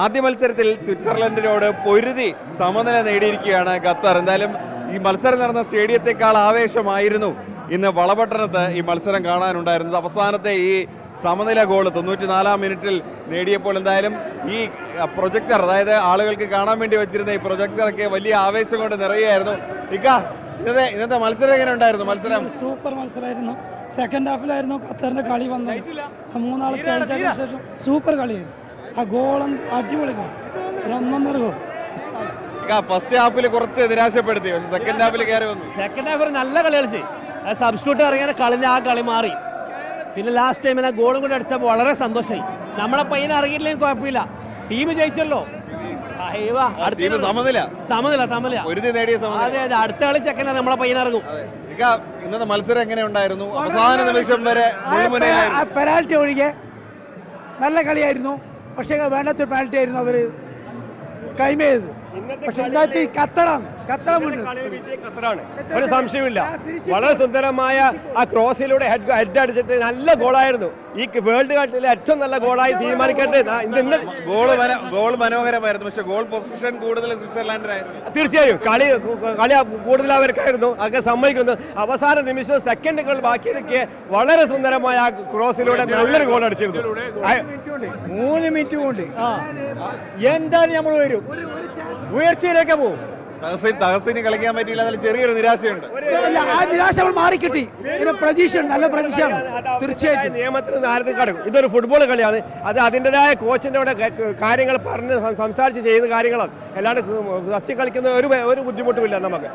ആദ്യ മത്സരത്തിൽ സ്വിറ്റ്സർലൻഡിനോട് പൊരുതി സമനില നേടിയിരിക്കുകയാണ് ഖത്തർ. എന്തായാലും ഈ മത്സരം നടന്ന സ്റ്റേഡിയത്തെക്കാൾ ആവേശമായിരുന്നു ഇന്ന് വളപട്ടണത്ത് ഈ മത്സരം കാണാനുണ്ടായിരുന്നത്. അവസാനത്തെ ഈ സമനില ഗോൾ 94-ാം മിനിറ്റിൽ നേടിയപ്പോൾ എന്തായാലും ഈ പ്രൊജക്ടർ, അതായത് ആളുകൾക്ക് കാണാൻ വേണ്ടി വെച്ചിരുന്ന ഈ പ്രൊജക്ടറൊക്കെ വലിയ ആവേശം കൊണ്ട് നിറയുകയായിരുന്നു. ഇന്നത്തെ മത്സരം എങ്ങനെ ഉണ്ടായിരുന്നു? മത്സരം സൂപ്പർ മത്സരമായിരുന്നു. സെക്കൻഡ് ഹാഫിലായിരുന്നു ഖത്തറിന്റെ കളി വന്നത്. മൂന്നാൾ ചേർച്ചതിന് ശേഷം സൂപ്പർ കളിയായിരുന്നു. ആ ഗോളും അടിപൊളി ഗോൾ, 1-1 ഗോൾ. ഫസ്റ്റ് ഹാഫിൽ കുറച്ച് നിരാശപ്പെടുത്തി, പക്ഷെ സെക്കൻഡ് ഹാഫിൽ കയറി വന്നു. സെക്കൻഡ് ഹാഫിൽ നല്ല കളി കളിച്ച് സബ്സ്റ്റിറ്റ്യൂട്ട് ഇറങ്ങിയ കളിഞ്ഞ ആ കളി മാറി. പിന്നെ ലാസ്റ്റ് ടൈമിൽ ആ ഗോളും കൂടി അടിച്ചപ്പോൾ വളരെ സന്തോഷമായി. നമ്മളെ പയ്യനെ ഇറങ്ങിയില്ലെങ്കിൽ കുഴപ്പമില്ല, ടീം ജയിച്ചല്ലോ. അതെ അതെ, അടുത്ത കളി ചെക്കനാണ് നമ്മളെ പയ്യനെ ഇറങ്ങും. ഇന്നത്തെ മത്സരം എങ്ങനെ ഉണ്ടായിരുന്നു? അവസാന നിമിഷം വരെ പെനാൽറ്റി ഒഴികെ നല്ല കളിയായിരുന്നു. പക്ഷേ വേണ്ടത്ര പെനാൽറ്റി ആയിരുന്നു അവര് കൈമേത്. പക്ഷെ ഖത്തറാണ്, ഒരു സംശയമില്ല. വളരെ സുന്ദരമായ ആ ക്രോസിലൂടെ ഹെഡ് അടിച്ചിട്ട് നല്ല ഗോളായിരുന്നു. ഈ വേൾഡ് കപ്പിലെ ഏറ്റവും നല്ല ഗോളായി തീരുമാനിക്കട്ടെ. ഗോൾ മനോഹരമായിരുന്നു, പക്ഷെ ഗോൾ പൊസിഷൻ കൂടുതൽ സ്വിറ്റ്സർലാൻഡിനായിരുന്നു. തീർച്ചയായും കളി കൂടുതൽ അവർക്കായിരുന്നു, അതൊക്കെ സമ്മതിക്കുന്നു. അവസാന നിമിഷം സെക്കൻഡുകൾ ബാക്കി നിൽക്കെ വളരെ സുന്ദരമായ ആ ക്രോസിലൂടെ നല്ലൊരു ഗോൾ അടിച്ചിരുന്നു. 3 മിനിറ്റ് കൊണ്ട് എന്തായാലും നമ്മൾ വരും, ഉയർച്ചയിലേക്ക് പോകും. തഹസിന് കളിക്കാൻ പറ്റിയില്ല, അതിൽ ചെറിയൊരു നിരാശയുണ്ട്. ആ നിരാശ നമ്മൾ മാറിക്കിട്ടി. പ്രതീക്ഷയാണ്, നല്ല പ്രതീക്ഷയാണ്. തീർച്ചയായിട്ടും നിയമത്തിന് നേരത്തെ കടക്കും. ഇതൊരു ഫുട്ബോൾ കളിയാണ്. അത് അതിൻ്റെതായ കോച്ചിന്റെ അവിടെ കാര്യങ്ങൾ പറഞ്ഞ് സംസാരിച്ച് ചെയ്യുന്ന കാര്യങ്ങളാണ്. അല്ലാണ്ട് സസ്യ കളിക്കുന്ന ഒരു ബുദ്ധിമുട്ടുമില്ല നമുക്ക്.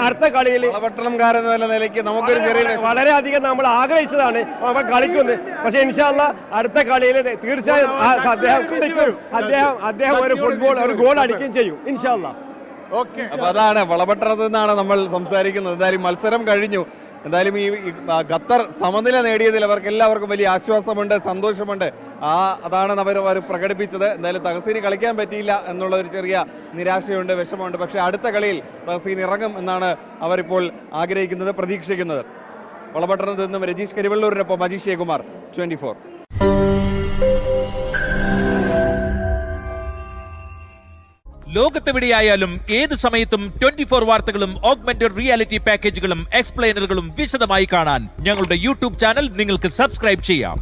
അടുത്ത കളിയിൽ പട്ടണംകാരെന്ന നിലയ്ക്ക് നമുക്കൊരു ചെറിയ വളരെയധികം നമ്മൾ ആഗ്രഹിച്ചതാണ് അവൻ കളിക്കുന്നത്. പക്ഷെ ഇൻഷാ അല്ലാ അടുത്ത കളിയിൽ തീർച്ചയായും അദ്ദേഹം കളിക്കും. അദ്ദേഹം ഒരു ഗോൾ അടിക്കുകയും ചെയ്യും ഇൻഷാ അല്ലാ. അപ്പൊ അതാണ് വളപട്ടണത്തിൽ നിന്നാണ് നമ്മൾ സംസാരിക്കുന്നത്. എന്തായാലും മത്സരം കഴിഞ്ഞു. എന്തായാലും ഈ ഖത്തർ സമനില നേടിയതിൽ അവർക്ക് എല്ലാവർക്കും വലിയ ആശ്വാസമുണ്ട്, സന്തോഷമുണ്ട്. അതാണ് അവർ പ്രകടിപ്പിച്ചത്. എന്തായാലും തഹസീന് കളിക്കാൻ പറ്റിയില്ല എന്നുള്ള ഒരു ചെറിയ നിരാശയുണ്ട്, വിഷമമുണ്ട്. പക്ഷേ അടുത്ത കളിയിൽ തഹസീൻ ഇറങ്ങും എന്നാണ് അവരിപ്പോൾ ആഗ്രഹിക്കുന്നത്, പ്രതീക്ഷിക്കുന്നത്. വളപട്ടണത്തിൽ നിന്നും രജീഷ് കരിവള്ളൂരിനൊപ്പം അജീഷ് ജയകുമാർ, 24. ലോകത്തെവിടെയായാലും ഏത് സമയത്തും 24 വാർത്തകളും ഓഗ്മെന്റഡ് റിയാലിറ്റി പാക്കേജുകളും എക്സ്പ്ലെയിനറുകളും വിശദമായി കാണാൻ ഞങ്ങളുടെ യൂട്യൂബ് ചാനൽ നിങ്ങൾക്ക് സബ്സ്ക്രൈബ് ചെയ്യാം.